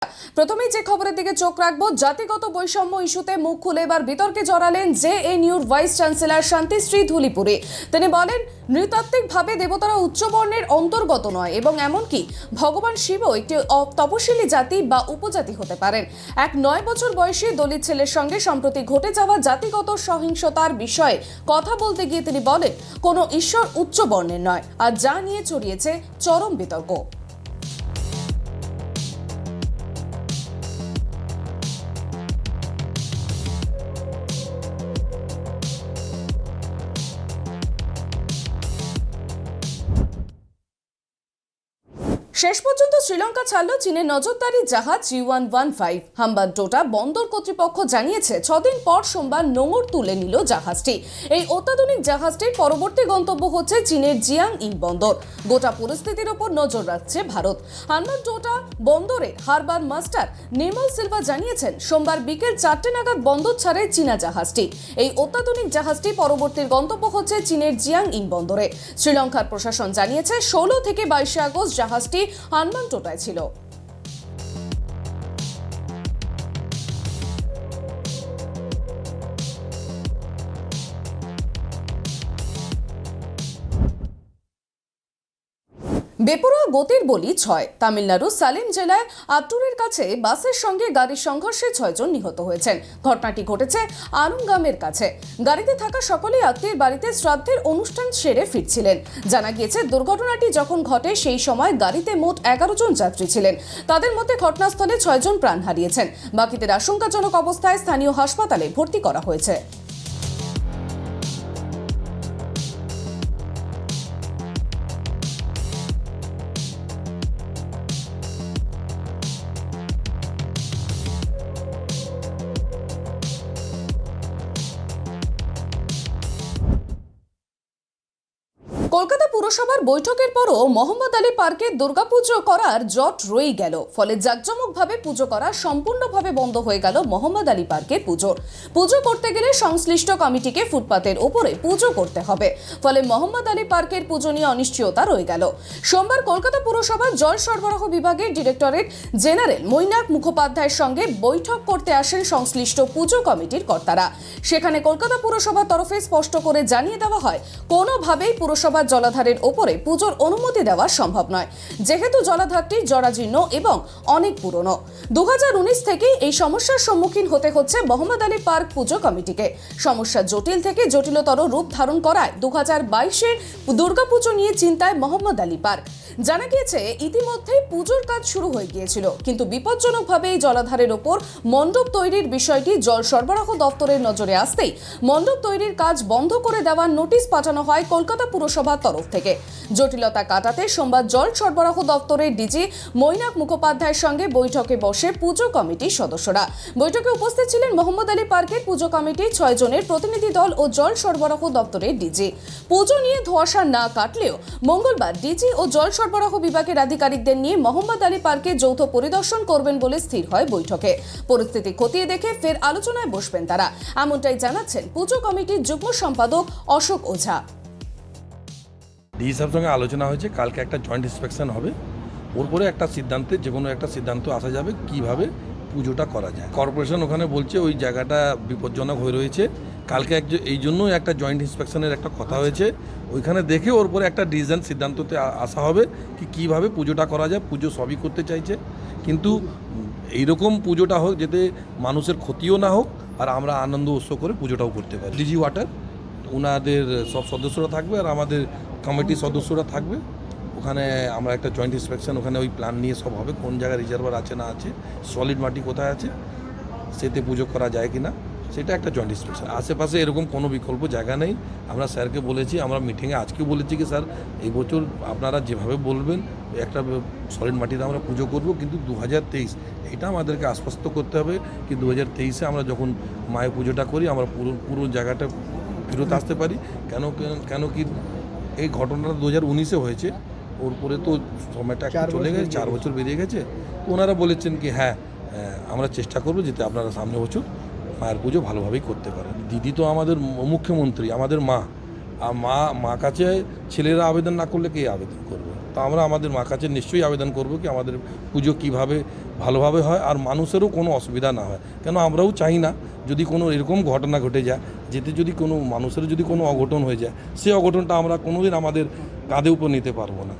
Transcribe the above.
প্রথমেই যে খবরের দিকে চোখ রাখবো, জাতিগত বৈষম্য ইস্যুতে মুখ খুলে এবার বিতর্কে জড়ালেন জেএনইউর ভাইস চ্যান্সেলর শান্তিশ্রী ধুলিপুরে। তিনি বলেন, নৃতাত্ত্বিকভাবে দেবতারা উচ্চবর্ণের অন্তর্গত নয় এবং এমনকি ভগবান শিবও একটি তপশিলি জাতি বা উপজাতি হতে পারেন। এক 9 বছর বয়সী দলিত ছেলের সঙ্গে সম্প্রতি ঘটে যাওয়া জাতিগত সহিংসতার বিষয়ে কথা বলতে গিয়ে তিনি বলেন, কোনো ঈশ্বর উচ্চবর্ণের নয়, আর যা নিয়ে ছড়িয়েছে চরম বিতর্ক। শেষ পর্যন্ত শ্রীলঙ্কা ছাড়ল চীনের নজরদারি জাহাজ U115। হাম্বানটোটা বন্দর কর্তৃপক্ষ জানিয়েছে 6 দিন পর সোমবার নোঙর তুলে নিল জাহাজটি। এই অত্যাধুনিক জাহাজটির পরবর্তী গন্তব্য হচ্ছে চীনের জিয়াংইং বন্দর। গোটা পরিস্থিতির ওপর নজর রাখছে ভারত। হাম্বানটোটা বন্দরের হারবার মাস্টার নির্মল সিলভা জানিয়েছেন, সোমবার বিকেল 4টে নাগাদ বন্দর ছাড়ে চীনা জাহাজটি। এই অত্যাধুনিক জাহাজটি পরবর্তী গন্তব্য হচ্ছে চীনের জিয়াংইং বন্দরে। শ্রীলঙ্কার প্রশাসন জানিয়েছে 16 থেকে 22 আগস্ট জাহাজটি হাম্বানটোটায় ছিল। বেপরোয়া গতির বলি 6। তামিলনাড়ু সালেম জেলায় আট্টুরের কাছে বাসের সঙ্গে গাড়ির সংঘর্ষে 6 জন নিহত হয়েছেন। ঘটনাটি ঘটেছে আরুঙ্গামের কাছে। গাড়িতে থাকা সকলেই আত্মীয়ের বাড়িতে শ্রাদ্ধের অনুষ্ঠান সেরে ফিরছিলেন। জানা গিয়েছে, দুর্ঘটনাটি যখন ঘটে সেই সময় গাড়িতে মোট 11 জন যাত্রী ছিলেন। তাদের মধ্যে ঘটনাস্থলে 6 জন প্রাণ হারিয়েছেন। বাকিদের আশঙ্কাজনক অবস্থায় স্থানীয় হাসপাতালে ভর্তি করা হয়েছে। কলকাতা পুরসভার বৈঠকের পরও মোহাম্মদ আলী পার্কে দুর্গাপুজো করার জট রয়ে গেল। ফলে জাঁকজমকভাবে পুজো করা সম্পূর্ণভাবে বন্ধ হয়ে গেল মোহাম্মদ আলী পার্কের পুজো করতে গেলে সংশ্লিষ্ট কমিটিকে ফুটপাতের উপরে পুজো করতে হবে। ফলে মোহাম্মদ আলী পার্কের পুজো নিয়ে অনিশ্চয়তা রয়ে গেল। সোমবার কলকাতা পুরসভার জল সরবরাহ বিভাগের ডিরেক্টরেট জেনারেল মৈনাক মুখোপাধ্যায়ের সঙ্গে বৈঠক করতে আসেন সংশ্লিষ্ট পুজো কমিটির কর্তারা। সেখানে কলকাতা পুরসভার তরফে স্পষ্ট করে জানিয়ে দেওয়া হয়, কোনোভাবেই পুরসভা জলাধারের ওপরে পুজোর অনুমতি দেওয়া সম্ভব নয়, যেহেতু জলাধারটি জরাজীর্ণ এবং অনেক পুরনো। 2019 থেকেই এই সমস্যার সম্মুখীন হতে হচ্ছে মোহাম্মদ আলী পার্ক পুজো কমিটিকে। সমস্যা জটিল থেকে জটিলতর রূপ ধারণ করায় 2022-এর দুর্গাপুজো নিয়ে চিন্তায় মোহাম্মদ আলী পার্ক। জানা গিয়েছে, ইতিমধ্যেই পুজোর কাজ শুরু হয়ে গিয়েছিল, কিন্তু বিপজ্জনকভাবে এই জলাধারের ওপর মণ্ডপ তৈরির বিষয়টি জল সরবরাহ দপ্তরের নজরে আসতেই মণ্ডপ তৈরির কাজ বন্ধ করে দেওয়ার নোটিশ পাঠানো হয় কলকাতা পুরসভার তরফ থেকে। জটিলতা কাটাতে সোমবার জল সরবরাহ দপ্তরের ডিজি মৈনাক মুখোপাধ্যায়ের সঙ্গে বৈঠকে বসে পুজো কমিটির সদস্যরা। বৈঠকে উপস্থিত ছিলেন মোহাম্মদ আলী পার্কের পুজো কমিটির 6 জনের প্রতিনিধি দল ও জল সরবরাহ দপ্তরের ডিজি। পুজো নিয়ে ধোঁয়াশা না কাটলেও মঙ্গলবার ডিজি ও জল সরবরাহ বিভাগের আধিকারিকদের নিয়ে মোহাম্মদ আলী পার্কে যৌথ পরিদর্শন করবেন বলে স্থির হয় বৈঠকে। পরিস্থিতি খতিয়ে দেখে ফের আলোচনায় বসবেন তারা, এমনটাই জানাচ্ছেন পুজো কমিটির যুগ্ম সম্পাদক অশোক ওঝা। ডিসি সাহেবের সঙ্গে আলোচনা হয়েছে, কালকে একটা জয়েন্ট ইন্সপেকশন হবে, ওর পরে একটা সিদ্ধান্তে যে কোনো একটা সিদ্ধান্ত আসা যাবে কিভাবে পুজোটা করা যায়। কর্পোরেশন ওখানে বলছে ওই জায়গাটা বিপজ্জনক হয়ে রয়েছে। কালকে এই জন্যই একটা জয়েন্ট ইন্সপেকশনের একটা কথা হয়েছে, ওইখানে দেখে ওর পরে একটা ডিসিশন সিদ্ধান্ততে আসা হবে কি কীভাবে পুজোটা করা যায়। পুজো সবই করতে চাইছে, কিন্তু এইরকম পুজোটা হোক যাতে মানুষের ক্ষতিও না হোক আর আমরা আনন্দ উৎসব করে পুজোটাও করতে পারি। ডিজি ওয়াটার ওনাদের সব সদস্যরা থাকবে আর আমাদের কমিটির সদস্যরা থাকবে। ওখানে আমরা একটা জয়েন্ট ইন্সপেকশন, ওখানে ওই প্ল্যান নিয়ে সব হবে, কোন জায়গায় রিজার্ভার আছে না আছে, সলিড মাটি কোথায় আছে, সেতে পুজো করা যায় কি না, সেটা একটা জয়েন্ট ইন্সপেকশন। আশেপাশে এরকম কোনো বিকল্প জায়গা নেই। আমরা স্যারকে বলেছি, আমরা মিটিংয়ে আজকে বলেছি কি স্যার এই বছর আপনারা যেভাবে বলবেন একটা সলিড মাটিতে আমরা পুজো করব, কিন্তু 2023 এটা আমাদেরকে আশ্বস্ত করতে হবে কি 2023-এ আমরা যখন মায়ের পুজোটা করি আমরা পুরো জায়গাটা ফেরত আসতে পারি। কেন কি এই ঘটনাটা 2019-এ হয়েছে, ওর পরে তো সময়টা চলে গেছে, 4 বছর বেরিয়ে গেছে। ওনারা বলেছেন কি হ্যাঁ আমরা চেষ্টা করবো যাতে আপনারা সামনে বছর মায়ের পুজো ভালোভাবেই করতে পারেন। দিদি তো আমাদের মুখ্যমন্ত্রী, আমাদের মা, আর মা কাছে ছেলেরা আবেদন না করলে কে আবেদন করবে? তো আমরা আমাদের মা কাছে নিশ্চয়ই আবেদন করব কি আমাদের পুজো কীভাবে ভালোভাবে হয় আর মানুষেরও কোনো অসুবিধা না হয়, কেন আমরাও চাই না যদি কোনো এরকম ঘটনা ঘটে যায়, যেতে যদি কোনো মানুষের যদি কোনো অঘটন হয়ে যায়, সেই অঘটনটা আমরা কোনোদিন আমাদের কাঁধে উপর নিতে পারবো না।